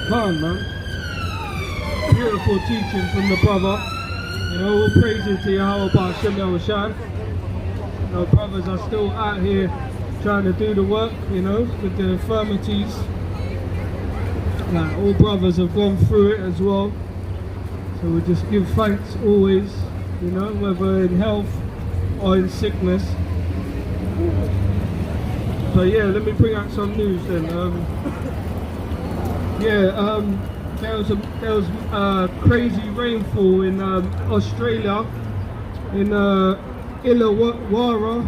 Come on, man. Beautiful teaching from the brother. You know, all praises to Yahweh Ba'ashem Yahushua. You know, brothers are still out here trying to do the work, you know, with the infirmities. Like, all brothers have gone through it as well. So we just give thanks always, you know, whether in health or in sickness. So yeah, let me bring out some news then. There was crazy rainfall in Australia, in Illawarra,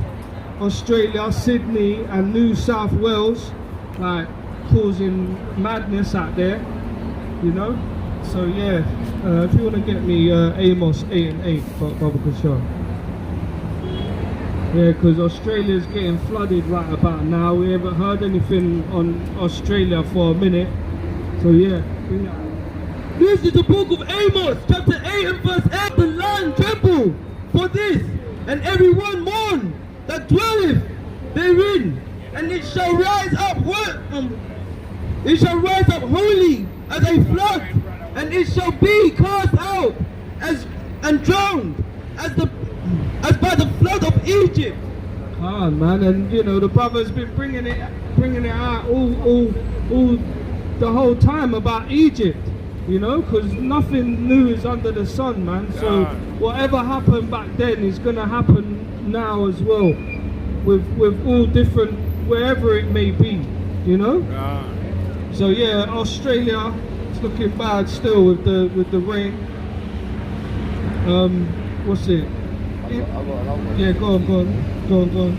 Australia, Sydney and New South Wales, like causing madness out there, you know. So yeah, if you want to get me Amos 8 and 8, Baba Kishore. Yeah, because Australia's getting flooded right about now. We haven't heard anything on Australia for a minute. So yeah. This is the book of Amos, chapter 8 and verse 8. The land tremble for this, and everyone mourn that dwelleth therein, and it shall rise up it shall rise up wholly as a flood, and it shall be cast out and drowned as by the flood of Egypt. Ah man, and you know the brother's been bringing it out all the whole time about Egypt, you know, because nothing new is under the sun, man. So whatever happened back then is gonna happen now as well, with all different, wherever it may be, you know. So yeah, Australia, it's looking bad still with the rain. What's it? Yeah, go on.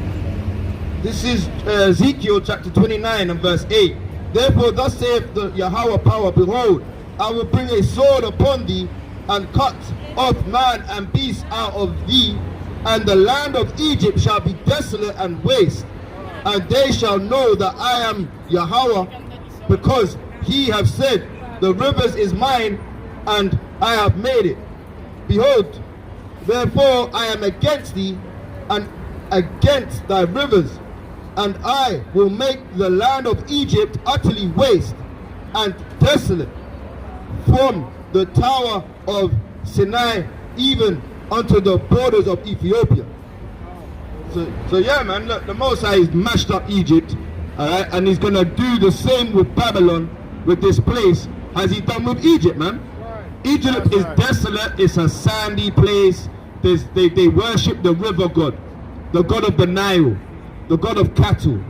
This is Ezekiel chapter 29 and verse 8. Therefore thus saith the Yahweh power, behold, I will bring a sword upon thee, and cut off man and beast out of thee, and the land of Egypt shall be desolate and waste, and they shall know that I am Yahweh, because he have said, the rivers is mine, and I have made it. Behold, therefore I am against thee, and against thy rivers, and I will make the land of Egypt utterly waste and desolate, from the tower of Sinai even unto the borders of Ethiopia. So yeah, man, look, the Most High has mashed up Egypt, alright, and he's gonna do the same with Babylon, with this place, as he done with Egypt, man. Egypt is desolate, it's a sandy place. They worship the river god, the god of the Nile, the god of cattle.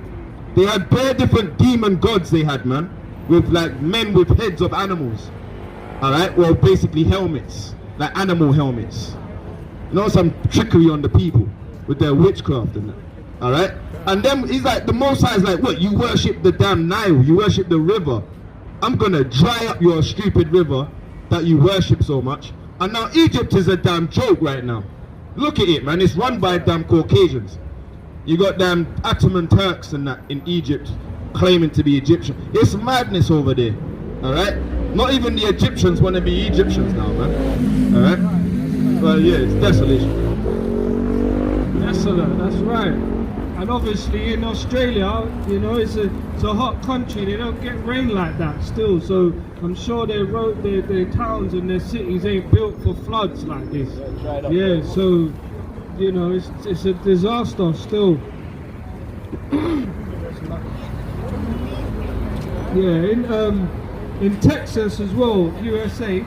They had bare different demon gods they had, man, with like men with heads of animals. Alright, well basically helmets, like animal helmets. You know, some trickery on the people with their witchcraft and that. Alright? And then he's like, the Most High is like, what, you worship the damn Nile, you worship the river. I'm gonna dry up your stupid river that you worship so much. And now Egypt is a damn joke right now. Look at it, man, it's run by damn Caucasians. You got damn Ottoman Turks and that in Egypt claiming to be Egyptian. It's madness over there. Alright? Not even the Egyptians want to be Egyptians now, man. Alright? Well, yeah, it's desolation. Desolate, that's right. And obviously in Australia, you know, it's a hot country. They don't get rain like that still. So I'm sure their towns and their cities ain't built for floods like this. Yeah, so you know, it's a disaster still. Yeah, in Texas as well, USA,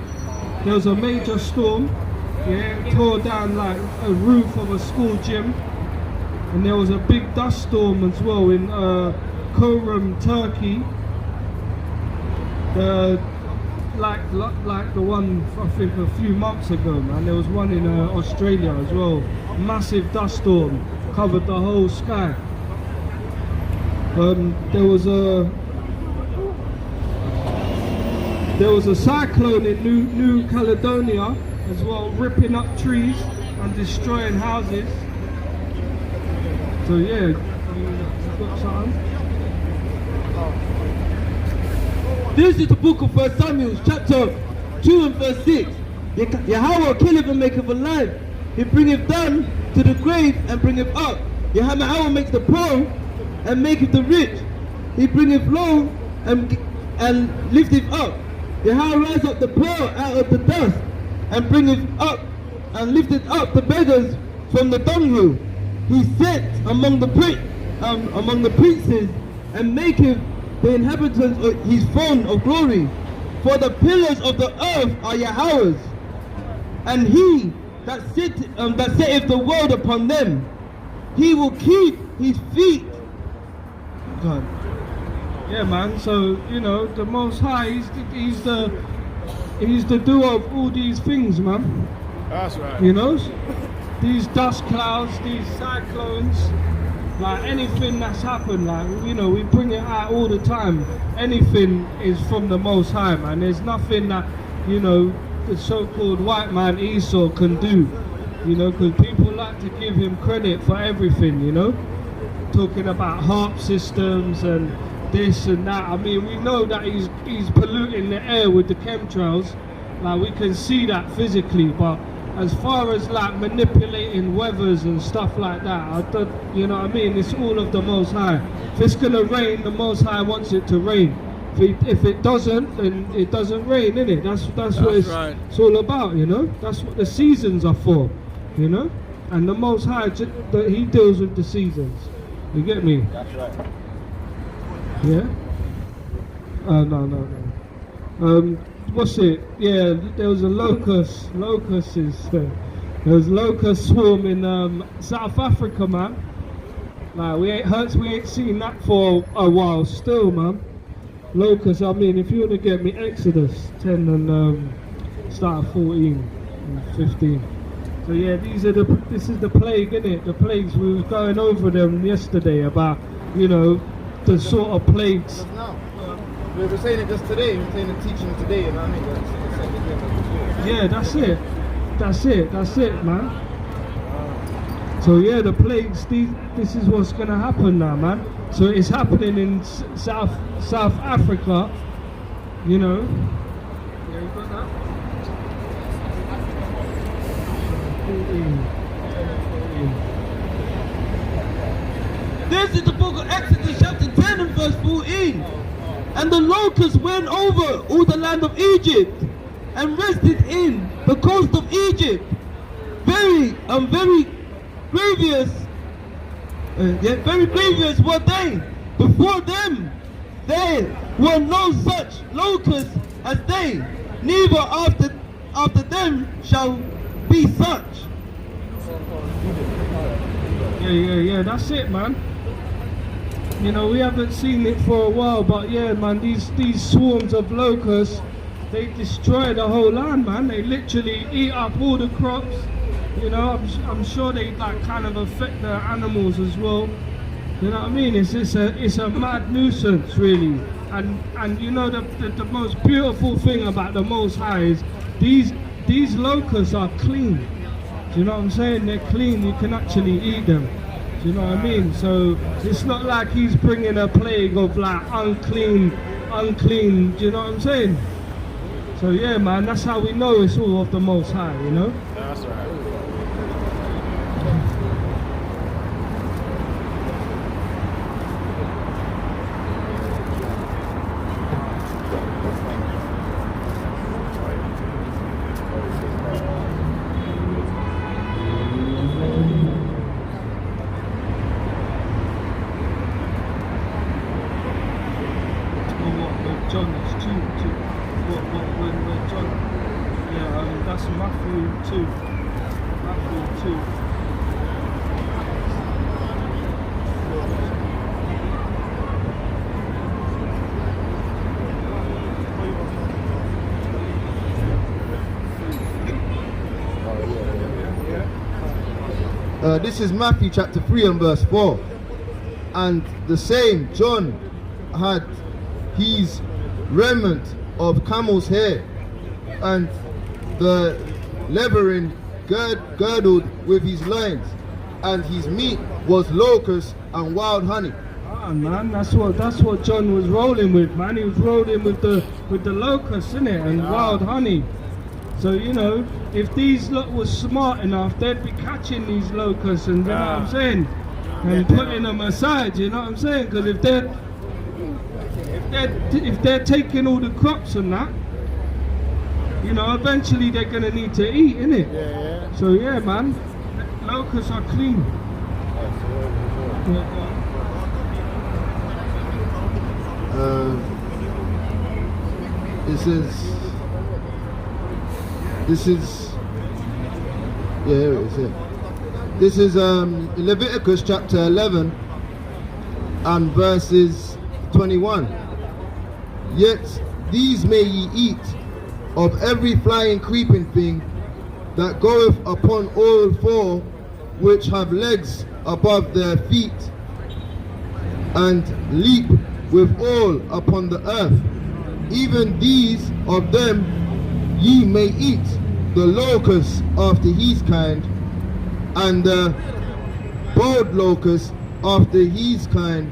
there was a major storm. Yeah, it tore down like a roof of a school gym, and there was a big dust storm as well in Korum, Turkey. Like the one I think a few months ago, man. There was one in Australia as well. Massive dust storm covered the whole sky. There was a cyclone in New Caledonia as well, ripping up trees and destroying houses. So yeah, you got something? This is the book of 1 Samuel, chapter 2 and verse 6. Yahweh killeth and maketh alive. He bringeth down to the grave and bringeth up. Yahweh makes the poor and maketh the rich. He bringeth low and lifteth up. Yahweh rise up the poor out of the dust, and bringeth up and lifteth up the beggars from the dunghill. He sits among the princes, and maketh the inhabitants of his throne of glory. For the pillars of the earth are Yahweh's, and he that setteth the world upon them. He will keep his feet. God. Yeah, man. So you know, the Most High, he's the doer of all these things, man. That's right. You know, these dust clouds, these cyclones, like anything that's happened, like you know, we bring it out all the time. Anything is from the Most High, man. There's nothing that you know the so-called white man Esau can do. You know, because people like to give him credit for everything. You know, talking about harp systems and this and that. I mean, we know that he's polluting the air with the chemtrails. Like we can see that physically, but as far as like manipulating weathers and stuff like that, I don't, you know what I mean? It's all of the Most High. If it's gonna rain, the Most High wants it to rain. If it doesn't, then it doesn't rain, innit? That's what it's all about, you know? That's what the seasons are for, you know? And the Most High, he deals with the seasons. You get me? That's right. Yeah? No. What's it? Yeah, there was a locust. There was locust swarm in South Africa, man. Like we ain't seen that for a while still, man. Locust. I mean, if you want to get me Exodus 10 and start at 14 and 15. So yeah, this is the plague, innit? The plagues. We was going over them yesterday about, you know, the sort of plagues. Just now. We were saying it just today. We were saying the teaching today, and I mean, yeah, that's it, man. So yeah, the plagues. This is what's gonna happen now, man. So it's happening in South Africa, you know. Yeah, you got that. 14. This is the book of Exodus chapter 10 and verse 14. And the locusts went over all the land of Egypt and rested in the coast of Egypt. Very grievous, very grievous were they. Before them there were no such locusts as they, neither after them shall be such. Yeah, that's it, man. You know, we haven't seen it for a while, but yeah, man, these swarms of locusts, they destroy the whole land, man. They literally eat up all the crops. You know, I'm sure they like kind of affect the animals as well. You know what I mean? It's a mad nuisance, really. And you know, the most beautiful thing about the Most High is these locusts are clean. Do you know what I'm saying? They're clean. You can actually eat them. Do you know what I mean? So it's not like he's bringing a plague of like unclean. Do you know what I'm saying? So yeah, man, that's how we know it's all of the Most High. You know? That's right. John is 2. When John, yeah, that's Matthew 2. Matthew 2. This is Matthew chapter 3 and verse 4. And the same John had his remnant of camel's hair, and the leathering girdled with his loins, and his meat was locusts and wild honey. Ah, man, that's what John was rolling with, man. He was rolling with the locusts, innit, and wild honey. So you know, if these lot was smart enough, they'd be catching these locusts, and you know what I'm saying, and putting them aside. You know what I'm saying? Because if they're taking all the crops and that, you know, eventually they're gonna need to eat, innit? Yeah. So yeah, man, locusts are clean. This is yeah, here it is. Yeah. This is Leviticus chapter 11 and verses 21. Yet these may ye eat of every flying creeping thing that goeth upon all four, which have legs above their feet, and leap with all upon the earth. Even these of them ye may eat, the locust after his kind, and the bowed locust after his kind,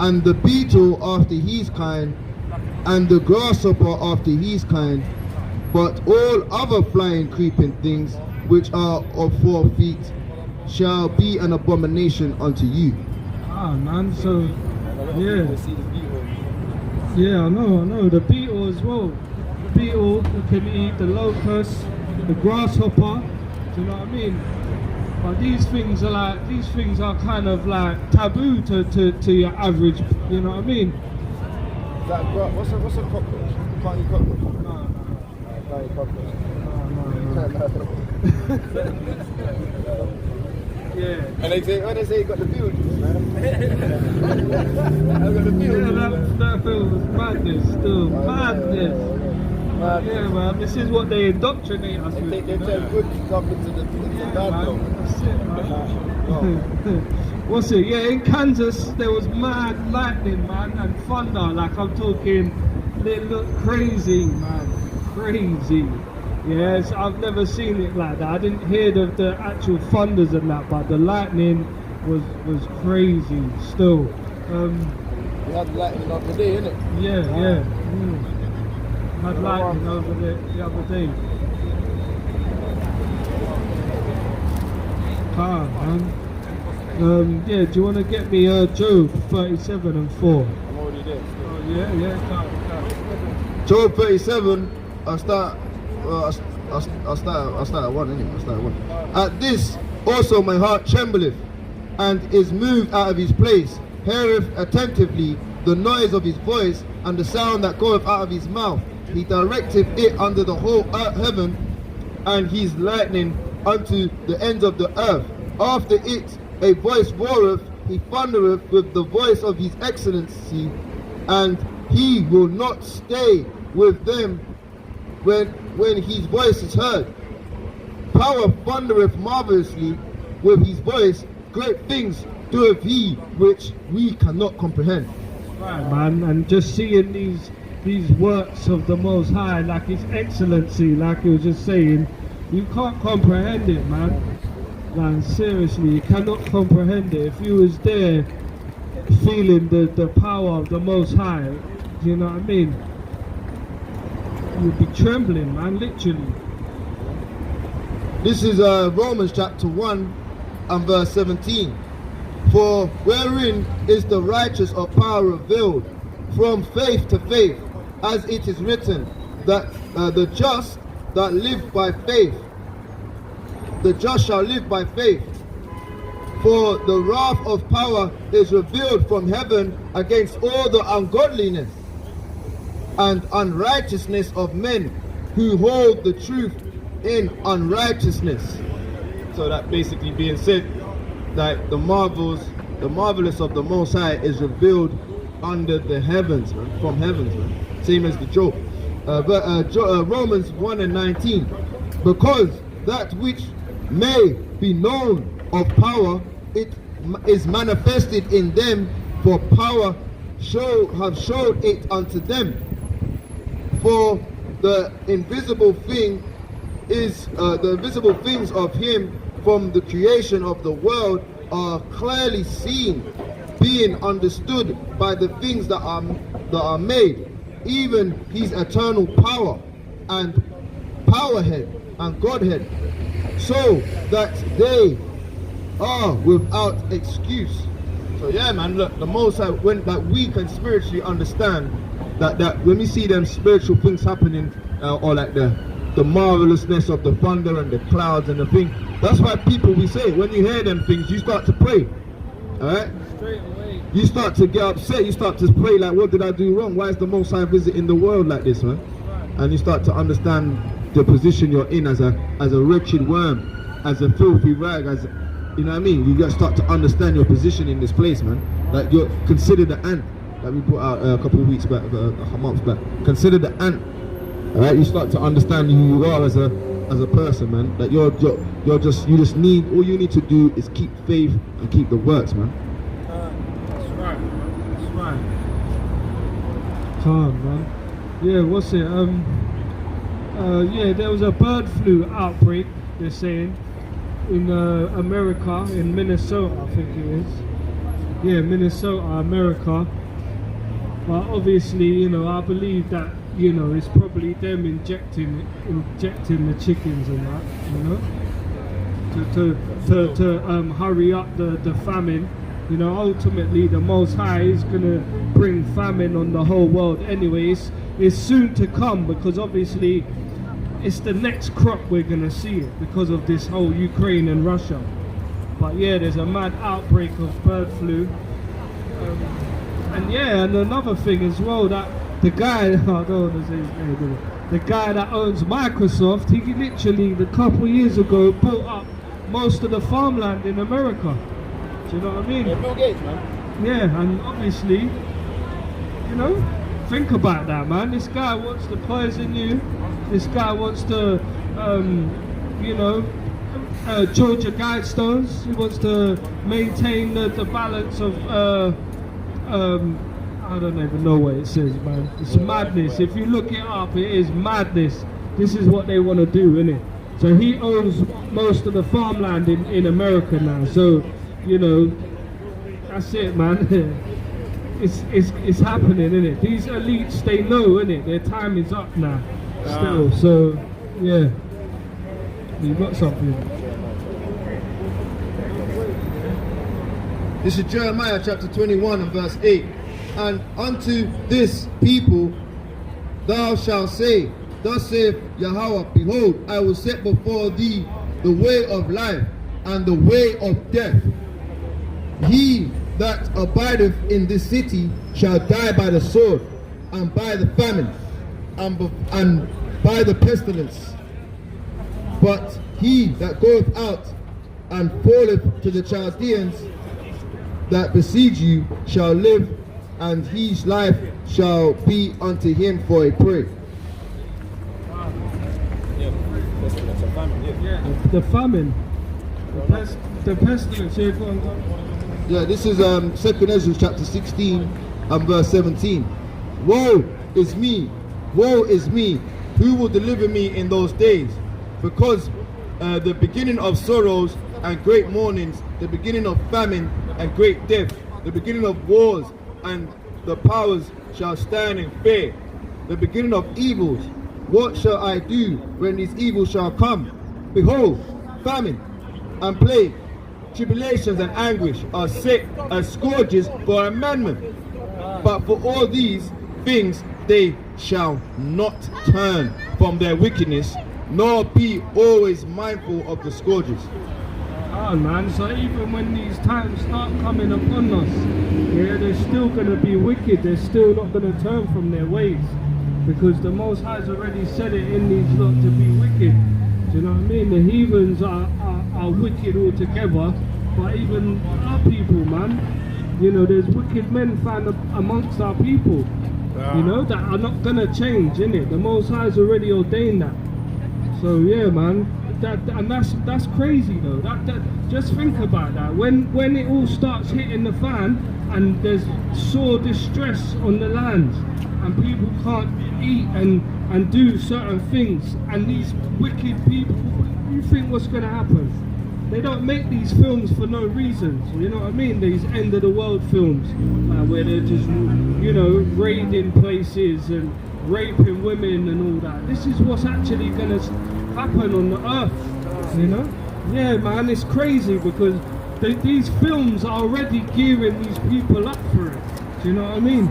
and the beetle after his kind, and the grasshopper after his kind. But all other flying creeping things which are of 4 feet shall be an abomination unto you. Ah, man, so yeah. Yeah, I know. The beetle as well. The beetle can eat the locust, the grasshopper. Do you know what I mean? But these things are kind of like taboo to your average. You know what I mean? What's a cockroach? Can't eat cockroach? No. Can't eat cockroach. Yeah. And they say you got the build, man. I got the build. Yeah, that feels madness still. Madness. Yeah, man, this is what they indoctrinate us with. They turn good stuff into the bad though. That's it, man. What's it? Yeah, in Kansas there was mad lightning, man, and thunder. Like I'm talking, it looked crazy, man. Crazy. Yes, I've never seen it like that. I didn't hear the actual thunders and that, but the lightning was crazy still. We had lightning the other day, innit? Yeah. Had lightning over the other day. Man. Yeah, do you want to get me Job 37 and 4? I'm already there. Oh, yeah, come. Job 37, I'll start at 1 anyway. I'll start at 1. At this also my heart trembleth, and is moved out of his place, heareth attentively the noise of his voice, and the sound that goeth out of his mouth. He directeth it under the whole heaven, and his lightning unto the ends of the earth. After it a voice roareth, he thundereth with the voice of his excellency, and he will not stay with them when his voice is heard. Power thundereth marvelously with his voice, great things doeth he which we cannot comprehend. Right, man, and just seeing these works of the Most High, like his excellency, like he was just saying, you can't comprehend it, man. Man, seriously, you cannot comprehend it. If you was there feeling the power of the Most High, do you know what I mean? You'd be trembling, man, literally. This is Romans chapter 1 and verse 17. For wherein is the righteous of power revealed, from faith to faith, as it is written, that the just that live by faith, the just shall live by faith. For the wrath of power is revealed from heaven against all the ungodliness and unrighteousness of men who hold the truth in unrighteousness. So that basically being said, that the marvelous of the Most High is revealed under the heavens, man, from heavens, man. Same as the Job. Romans 1 and 19. Because that which may be known of power, it is manifested in them, for power have showed it unto them. For the invisible thing is the invisible things of him from the creation of the world are clearly seen, being understood by the things that are made, even his eternal power and powerhead and Godhead, so that they are without excuse. So yeah, man, look, the Most High, when that we can spiritually understand that when we see them spiritual things happening, or like the the marvelousness of the thunder and the clouds and the thing. That's why people, we say, when you hear them things, you start to pray. Alright? Straight away. You start to get upset, you start to pray like, what did I do wrong? Why is the Most High visiting the world like this, man? And you start to understand the position you're in as a wretched worm, as a filthy rag, as, you know what I mean? You just start to understand your position in this place, man. Like, you're considered the ant that we put out a couple of weeks back, a month back. Consider the ant. Alright, you start to understand who you are as a person, man. That you just need, all you need to do is keep faith and keep the works, man. That's right, man. That's right. Calm, man. Yeah, what's it? Yeah, there was a bird flu outbreak, they're saying, in America, in Minnesota, I think it is. Yeah, Minnesota, America. But obviously, you know, I believe that, you know, it's probably them injecting the chickens and that, you know, to hurry up the famine. You know, ultimately the Most High is gonna bring famine on the whole world anyways. It's soon to come, because obviously it's the next crop we're gonna see it because of this whole Ukraine and Russia. But yeah, there's a mad outbreak of bird flu. And yeah, and another thing as well, that the guy, I don't want to say his name, the guy that owns Microsoft, he literally, a couple of years ago, built up most of the farmland in America. Do you know what I mean? Yeah, Bill Gates, man. Yeah, and obviously, you know, think about that, man. This guy wants to poison you. This guy wants to, you know, Georgia Guidestones. He wants to maintain the balance of, I don't even know what it says, man. It's madness. If you look it up, it is madness. This is what they want to do, innit? So he owns most of the farmland in America now. So, you know, that's it, man. It's happening, innit? These elites, they know, innit? Their time is up now. Still, so yeah. You got something. This is Jeremiah chapter 21 and verse 8. And unto this people thou shalt say, thus saith Yahweh, behold, I will set before thee the way of life and the way of death. He that abideth in this city shall die by the sword, and by the famine, and by the pestilence. But he that goeth out and falleth to the Chaldeans that besiege you shall live, and his life shall be unto him for a prey. The famine, the pestilence. Yeah, go on. Yeah, this is 2nd Ezra chapter 16 and verse 17. Woe is me, woe is me, who will deliver me in those days? Because the beginning of sorrows and great mournings, the beginning of famine and great death, the beginning of wars, and the powers shall stand in fear. The beginning of evils, what shall I do when these evils shall come? Behold, famine and plague, tribulations and anguish are set as scourges for amendment. But for all these things they shall not turn from their wickedness, nor be always mindful of the scourges. Oh man, so even when these times start coming upon us, yeah, they're still going to be wicked. They're still not going to turn from their ways, because the Most High's already said it in these lot to be wicked. Do you know what I mean? The heathens are wicked altogether, but even our people, man, you know, there's wicked men found amongst our people, you know, that are not going to change, innit? The Most High's already ordained that. So yeah, man. And that's crazy though. That just think about that. When it all starts hitting the fan and there's sore distress on the land and people can't eat and do certain things, and these wicked people, you think what's going to happen? They don't make these films for no reasons. You know what I mean? These end of the world films where they're just, you know, raiding places and raping women and all that. This is what's actually going to happen on the earth, you know? Yeah, man, it's crazy because these films are already gearing these people up for it. Do you know what I mean?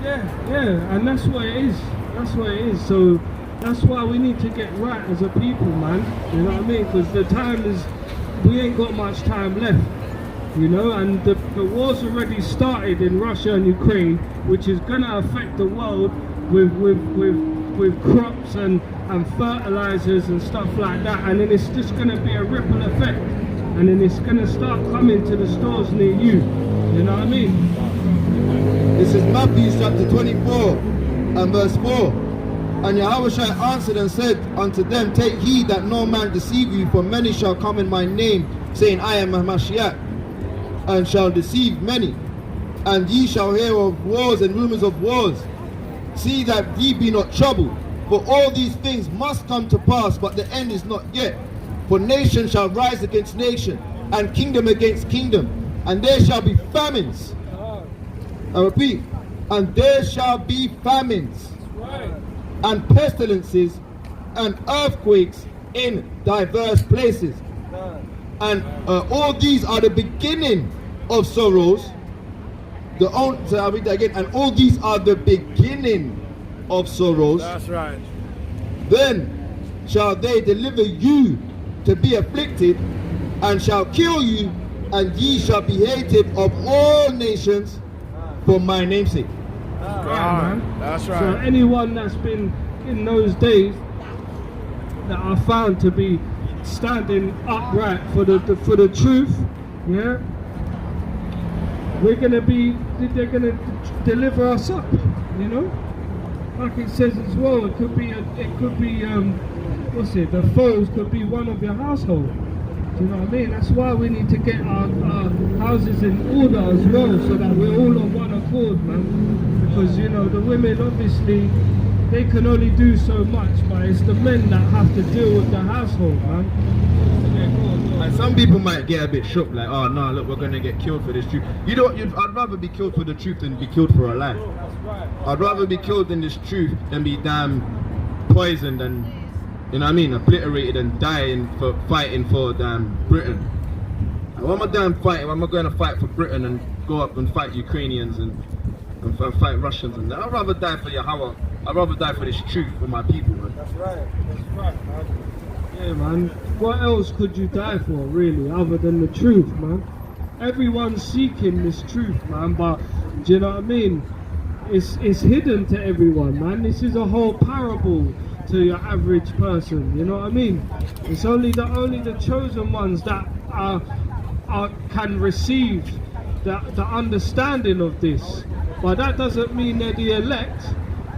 Yeah, and that's what it is. That's what it is. So, that's why we need to get right as a people, man. You know what I mean? Because the time is, we ain't got much time left. You know, and the war's already started in Russia and Ukraine, which is gonna affect the world with crops and fertilizers and stuff like that, and then it's just gonna be a ripple effect, and then it's gonna start coming to the stores near you. You know what I mean? This is Matthew chapter 24 and verse 4. And Yahushua answered and said unto them, Take heed that no man deceive you, for many shall come in my name, saying, I am a Mashiach, and shall deceive many. And ye shall hear of wars and rumors of wars. See that ye be not troubled, for all these things must come to pass, but the end is not yet. For nation shall rise against nation, and kingdom against kingdom, and there shall be famines. I repeat, and there shall be famines, and pestilences, and earthquakes in diverse places. And all these are the beginning of sorrows. So I'll read that again. And all these are the beginning of sorrows. That's right. Then shall they deliver you to be afflicted, and shall kill you, and ye shall be hated of all nations for my name's sake. Yeah, man. That's right. So anyone that's been in those days that are found to be standing upright for the truth, yeah, they're gonna deliver us up, you know. Like it says as well, it could be the foes could be one of your household. Do you know what I mean? That's why we need to get our houses in order as well, so that we're all on one accord, man. Because you know the women obviously they can only do so much, but it's the men that have to deal with the household, man. And some people might get a bit shook, like, oh no, look, we're gonna get killed for this truth. You know, I'd rather be killed for the truth than be killed for a lie. I'd rather be killed in this truth than be damn poisoned and, you know what I mean, obliterated and dying for fighting for damn Britain. Why am I damn fighting? Why am I going to fight for Britain and go up and fight Ukrainians and fight Russians? And I'd rather die for Yahweh. I'd rather die for this truth for my people, man. That's right, man. Yeah, man. What else could you die for, really, other than the truth, man? Everyone's seeking this truth, man, but do you know what I mean? It's hidden to everyone, man. This is a whole parable to your average person, you know what I mean? It's only the chosen ones that can receive the understanding of this, but that doesn't mean they're the elect,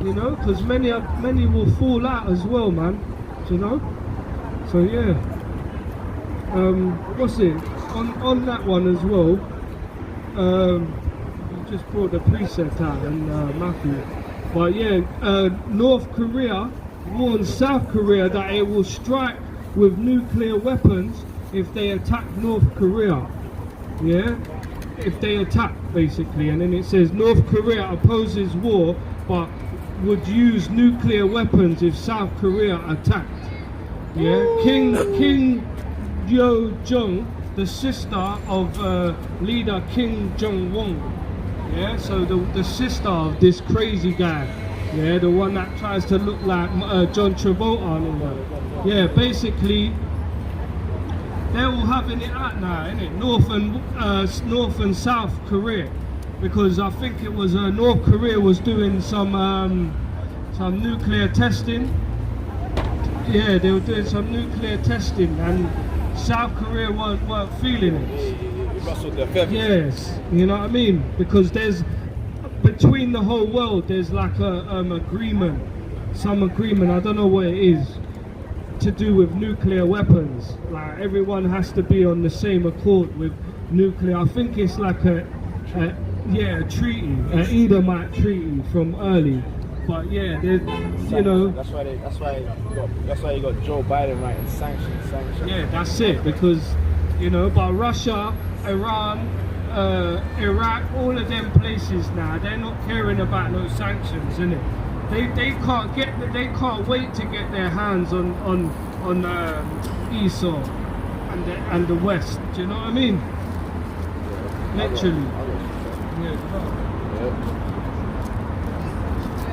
you know, because many will fall out as well, man, you know. So yeah, what's it on that one as well? Just brought the precept out in Matthew, but yeah, North Korea warns South Korea that it will strike with nuclear weapons if they attack North Korea. Yeah, if they attack, basically. And then it says North Korea opposes war but would use nuclear weapons if South Korea attacked. Yeah, King Yo Jong, the sister of leader Kim Jong-un. Yeah, so the sister of this crazy guy. Yeah, the one that tries to look like John Travolta and all that. Yeah, basically, they're all having it out now, innit? North and South Korea, because I think it was North Korea was doing some nuclear testing. Yeah, they were doing some nuclear testing, and South Korea weren't feeling it. Rustled their feathers. Yes, you know what I mean? Because there's between the whole world, there's like agreement, some agreement, I don't know what it is, to do with nuclear weapons. Like everyone has to be on the same accord with nuclear. I think it's like a treaty, an Edomite treaty from early. But yeah, you know. That's why you got Joe Biden writing sanctions. Yeah, that's it, because you know, but Russia, Iran, Iraq, all of them places now, they're not caring about no sanctions, innit? They can't wait to get their hands on Esau and the West. Do you know what I mean? Literally.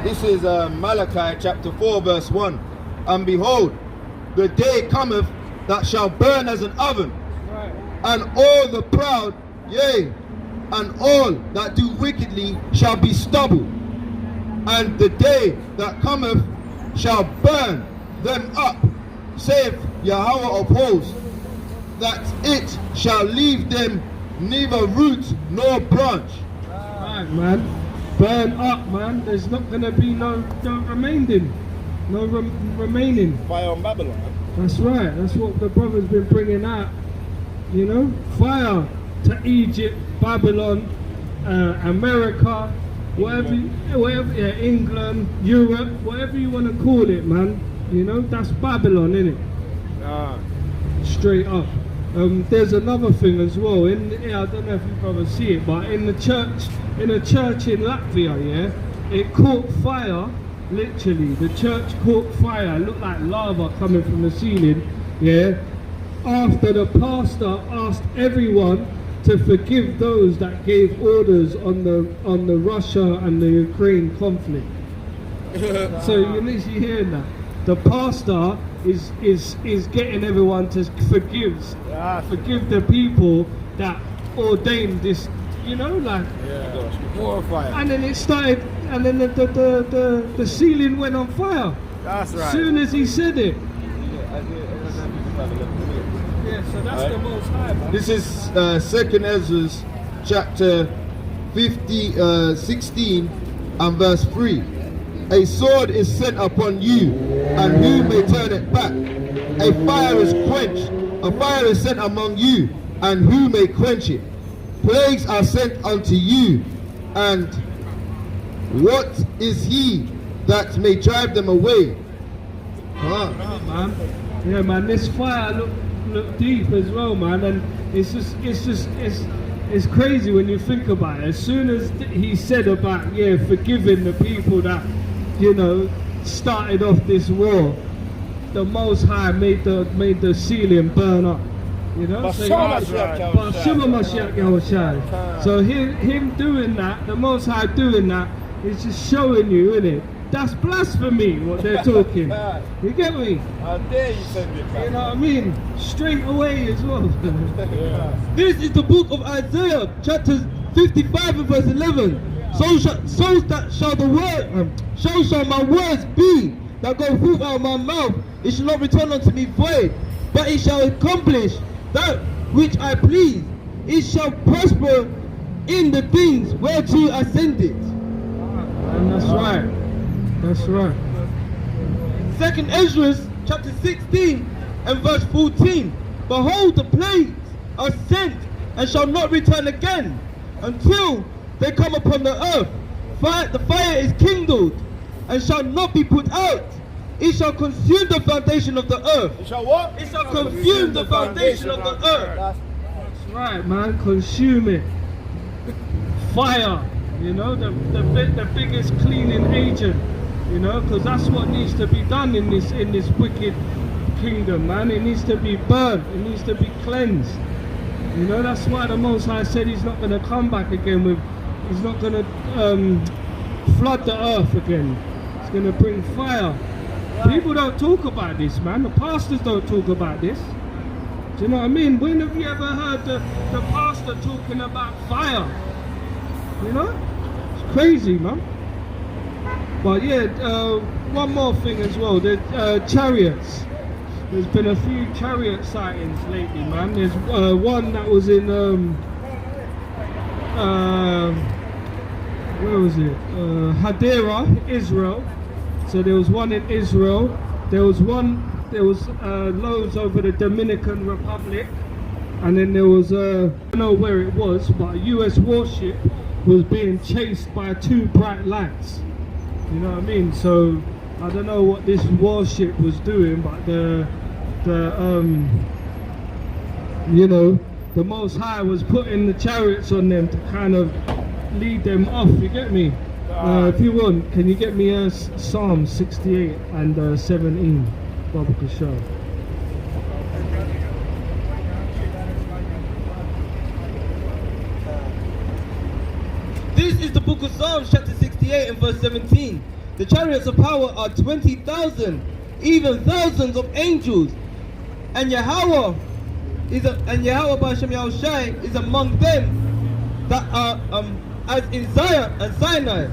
This is Malachi chapter 4 verse 1. And behold, the day cometh that shall burn as an oven, Right. and all the proud, yea, and all that do wickedly shall be stubble. And the day that cometh shall burn them up, saith Yahweh of hosts, that it shall leave them neither root nor branch. Right, man. Burn up, man. There's not gonna be no remaining. No remaining. Fire on Babylon. Man. That's right. That's what the brother's been bringing out. You know, fire to Egypt, Babylon, America, whatever, yeah, England, Europe, whatever you want to call it, man. You know, that's Babylon, innit? Ah. Straight up. There's another thing as well. I don't know if you brothers see it, but in a church in Latvia, yeah, it caught fire. Literally, the church caught fire. It looked like lava coming from the ceiling. Yeah. After the pastor asked everyone to forgive those that gave orders on the Russia and the Ukraine conflict. So you're literally hearing that. The pastor is getting everyone to forgive the people that ordained this, you know, like. Yeah. More fire. And then it started, and then the ceiling went on fire. That's right. As soon as he said it. Yeah, so that's the Most High, man. This is 2nd Ezra chapter 16 and verse 3. A sword is sent upon you, and who may turn it back? A fire is quenched, a fire is sent among you, and who may quench it? Plagues are sent unto you, and what is he that may drive them away? Huh? Man. Yeah, man, this fire look deep as well, man, and it's crazy when you think about it. As soon as he said about forgiving the people that, you know, started off this war, the Most High made the ceiling burn up. You know, so him doing that, the Most High doing that, is just showing you, innit? That's blasphemy, what they're talking. You get me? How dare you send it back? You know what I mean? Straight away as well. This is the book of Isaiah, chapter 55 and verse 11. So shall my words be that go forth out of my mouth. It shall not return unto me void, but it shall accomplish that which I please. It shall prosper in the things whereto I send it. And that's right. That's right. 2nd Ezra chapter 16 and verse 14. Behold, the plagues are sent and shall not return again until they come upon the earth. The fire is kindled and shall not be put out. It shall consume the foundation of the earth. It shall what? It shall consume the foundation of the earth. That's right, man. Consume it. Fire. You know, the biggest cleaning agent. You know, because that's what needs to be done in this wicked kingdom, man. It needs to be burnt. It needs to be cleansed. You know, that's why the Most High said He's not going to come back again with. He's not going to flood the earth again. He's going to bring fire. People don't talk about this, man. The pastors don't talk about this. Do you know what I mean? When have you ever heard the pastor talking about fire? You know? It's crazy, man. But yeah, one more thing as well. The chariots. There's been a few chariot sightings lately, man. There's one that was in where was it? Hadera, Israel. So there was one in Israel. There was loads over the Dominican Republic, and then there was I don't know where it was, but a US warship was being chased by two bright lights. You know what I mean? So I don't know what this warship was doing, but you know, the Most High was putting the chariots on them to kind of lead them off. You get me? If you want, can you get me Psalm 68 and 17, Baba Kashar? This is the book of Psalms chapter 68 and verse 17. The chariots of power are 20,000 even thousands of angels. And Yahweh B'Hashem Yahushai is among them that are as in Zion and Sinai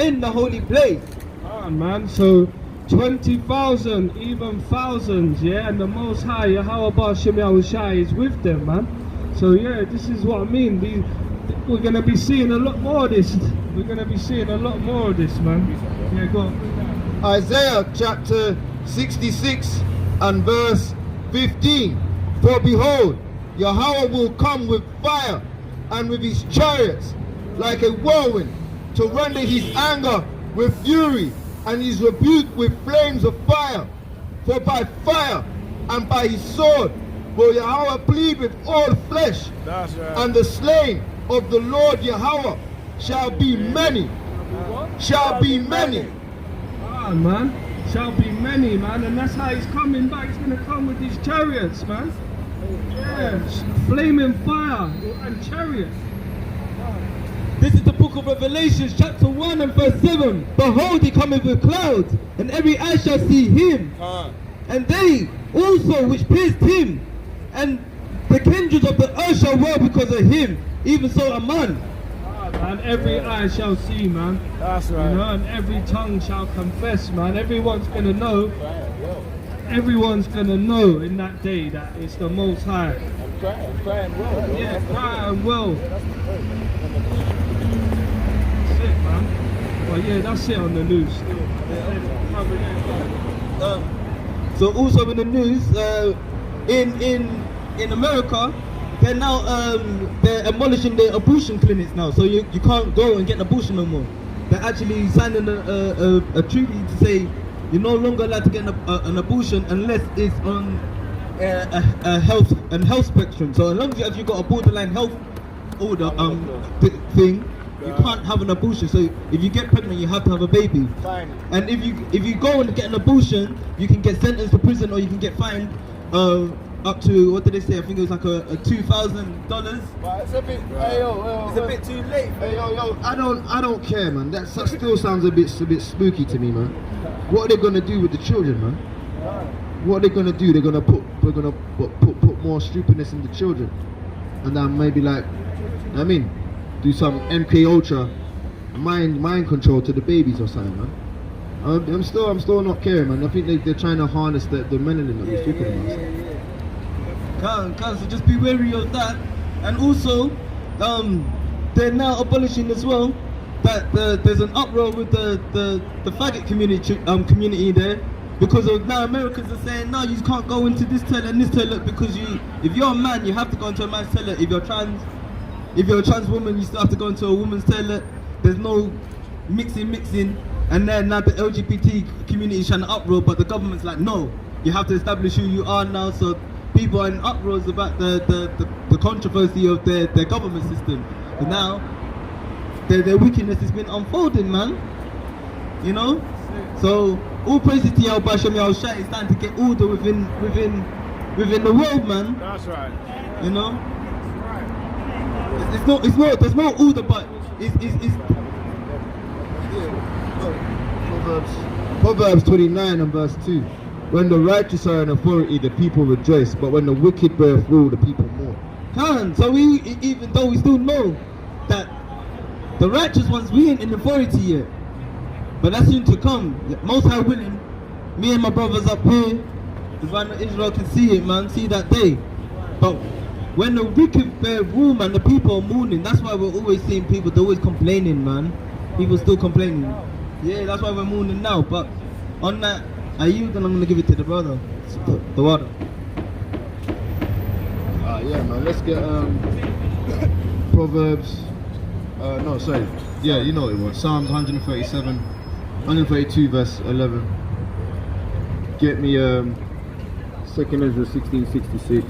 in the holy place. Ah, man, so 20,000, even thousands, yeah, and the Most High, Yahweh B'Hashem Yahushai is with them, man. So yeah, this is what I mean. We're going to be seeing a lot more of this. We're going to be seeing a lot more of this, man. Yeah, go on. Isaiah chapter 66 and verse 15. For behold, Yahweh will come with fire and with his chariots like a whirlwind, to render his anger with fury and his rebuke with flames of fire. For by fire and by his sword will Yahweh plead with all flesh. That's right. And the slain of the Lord Yahweh shall be many. Shall be many. Ah, man, shall be many, man, and that's how he's coming back. He's going to come with his chariots, man. Yeah, flaming fire and chariots. This is the book of Revelation, chapter 1 and verse 7. Behold, he cometh with clouds, and every eye shall see him. And they also which pierced him, and the kindreds of the earth shall wail because of him. Even so a man. Ah, man, every eye shall see, man. That's right. You know, and every tongue shall confess, man. Everyone's going to know. Everyone's going to know in that day that it's the Most High. I'm crying well. Yeah, crying well. That's it, man. Well, yeah, that's it on the news. So also in the news, in America, they're now they're abolishing the abortion clinics now. So you can't go and get an abortion no more. They're actually signing a treaty to say you're no longer allowed to get an abortion unless it's on a health spectrum. So as long as you've got a borderline health order thing, you can't have an abortion. So if you get pregnant, you have to have a baby. Fine. And if you go and get an abortion, you can get sentenced to prison or you can get fined up to, what did they say? I think it was like a $2,000. But it's a bit, It's a bit too late. Hey, yo, I don't care, man. That still sounds a bit spooky to me, man. What are they gonna do with the children, man? What are they gonna do? They're gonna put more stupidness in the children, and then maybe like, I mean, do some MK Ultra mind control to the babies or something, man. I'm still not caring, man. I think they're trying to harness the melanin that we're speaking about. So just be wary of that. And also, they're now abolishing as well that there's an uproar with the faggot community there, because of now Americans are saying no, you can't go into this toilet and this toilet because if you're a man, you have to go into a man's toilet. If you're a trans woman, you still have to go into a woman's toilet. There's no mixing, and then now the LGBT community is trying to uproar, but the government's like, no, you have to establish who you are now. So people are in uproars about the controversy of their government system. But now their wickedness has been unfolding, man. You know? So all praises to Yahweh B'Hashem Yahushai is starting to get order within the world, man. That's right. You know? It's not there's no order, but it's Proverbs 29 and verse 2. When the righteous are in authority, the people rejoice, but when the wicked bear rule, the people mourn. So even though we still know that the righteous ones, we ain't in authority yet, but that's soon to come. Most High willing, me and my brothers up here, Divine Israel can see it, man, see that day. But when the wicked bear rule, man, the people are mourning. That's why we're always seeing people, they're always complaining, man. People still complaining. Yeah, that's why we're mourning now. But on that, I yield and I'm going to give it to the brother, the water. Yeah, man, let's get Proverbs, no, sorry, yeah, you know what it was, Psalms 132 verse 11. Get me 2 Ezra 16:66.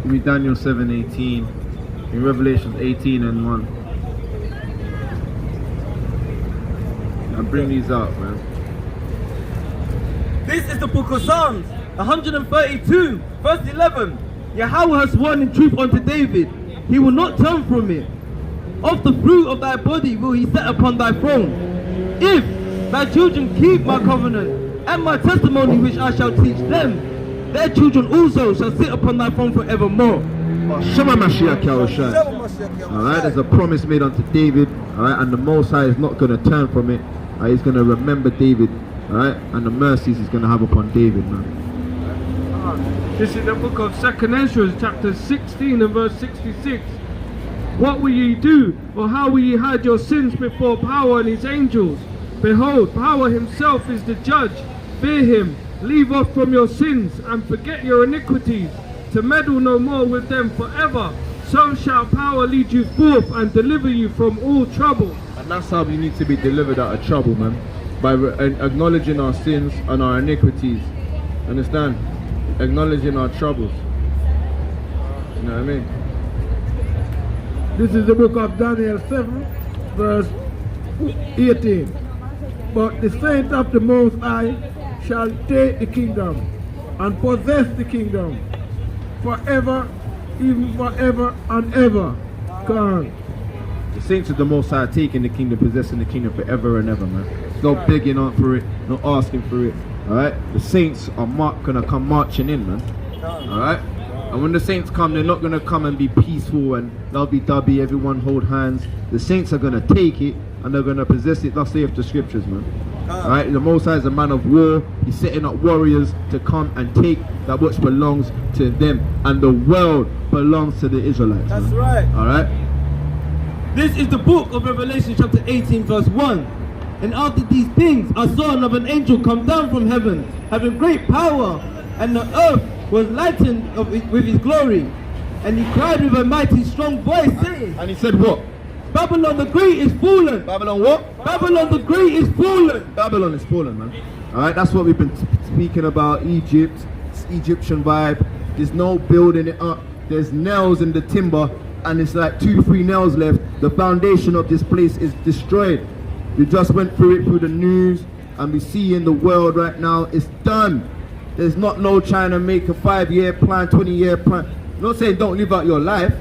Give me Daniel 7:18. In Revelation 18 and 1. And bring these out, man. This is the book of Psalms, 132, verse 11. Yahweh has sworn in truth unto David, he will not turn from it. Of the fruit of thy body will he set upon thy throne. If thy children keep my covenant and my testimony which I shall teach them. Their children also shall sit upon thy throne forevermore. Shema Mashiach Yahushua. Alright, there's a promise made unto David, alright, and the Most High is not going to turn from it. He's going to remember David, alright, and the mercies he's going to have upon David, man. This is the book of 2 Ezra, chapter 16 and verse 66. What will ye do, or how will ye hide your sins before power and his angels? Behold, power himself is the judge. Fear him, leave off from your sins, and forget your iniquities, to meddle no more with them forever. So shall power lead you forth and deliver you from all trouble. And that's how we need to be delivered out of trouble, man. By acknowledging our sins and our iniquities. Understand? Acknowledging our troubles. You know what I mean? This is the book of Daniel 7, verse 18. But the saints of the Most High shall take the kingdom and possess the kingdom forever, even forever and ever. God. The saints of the Most High are taking the kingdom, possessing the kingdom forever and ever, man. No begging out for it, no asking for it. Alright? The saints are gonna come marching in, man. Alright? And when the saints come, they're not gonna come and be peaceful and lovey-dovey, everyone hold hands. The saints are gonna take it and they're gonna possess it. Thus saith the scriptures, man. Alright? The Most High is a man of war. He's setting up warriors to come and take that which belongs to them. And the world belongs to the Israelites. That's man. right. Alright? This is the book of Revelation chapter 18 verse 1. And after these things I saw another angel come down from heaven, having great power, and the earth was lightened with his glory. And he cried with a mighty strong voice, saying, And he said what? Babylon the Great is fallen! Babylon what? Babylon the Great is fallen! Babylon is fallen, man. Alright, that's what we've been speaking about. Egypt, it's Egyptian vibe. There's no building it up. There's nails in the timber, and it's like 2-3 nails left. The foundation of this place is destroyed. We just went through it through the news, and we see in the world right now, it's done. There's not no trying to make a 5-year plan, 20-year plan. I'm not saying don't live out your life,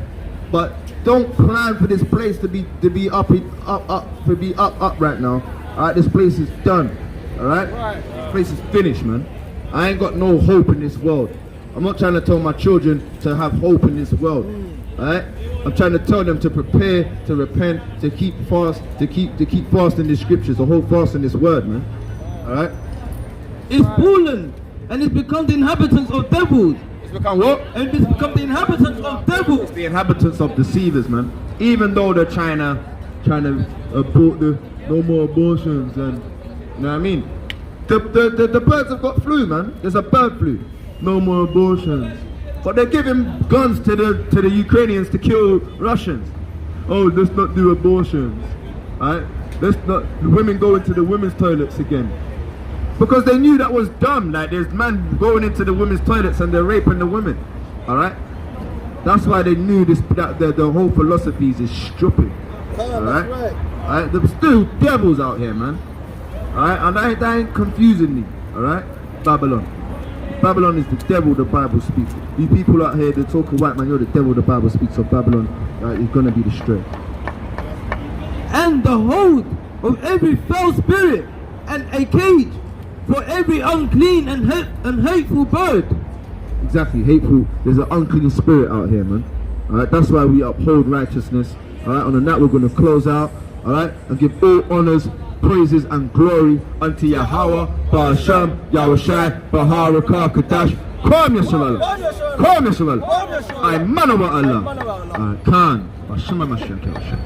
but don't plan for this place to be up right now. Alright, this place is done. Alright? This place is finished, man. I ain't got no hope in this world. I'm not trying to tell my children to have hope in this world. Alright? I'm trying to tell them to prepare, to repent, to keep fast, to keep fast in the scriptures, to hold fast in this word, man. Alright? It's fallen, and it's become the inhabitants of devils. It's become what? And it's become the inhabitants of devils. The inhabitants of deceivers, man. Even though they're trying to abort the no more abortions and you know what I mean. The birds have got flu, man. There's a bird flu. No more abortions. But they're giving guns to the Ukrainians to kill Russians. Oh, let's not do abortions. Alright? Let's not the women go into the women's toilets again. Because they knew that was dumb. Like there's men going into the women's toilets and they're raping the women. Alright? That's why they knew that the whole philosophy is stupid. Alright? Alright? There's still devils out here, man. Alright? And that ain't confusing me. Alright? Babylon. Babylon is the devil the Bible speaks. You people out here, they talk white man, you're the devil the Bible speaks of. Babylon is gonna be destroyed. And the hold of every foul spirit, and a cage for every unclean and hateful bird. Exactly, hateful. There's an unclean spirit out here, man. Alright, that's why we uphold righteousness. Alright, on the night we're gonna close out, alright, and give all honors, praises and glory unto Yahweh, Ba'asham, Yahushai, Baharakah, Kadash, Kwam Yashalallah, Kwam Yashalallah, I man of Allah, Khan, Bashama Mashiach Yahushai.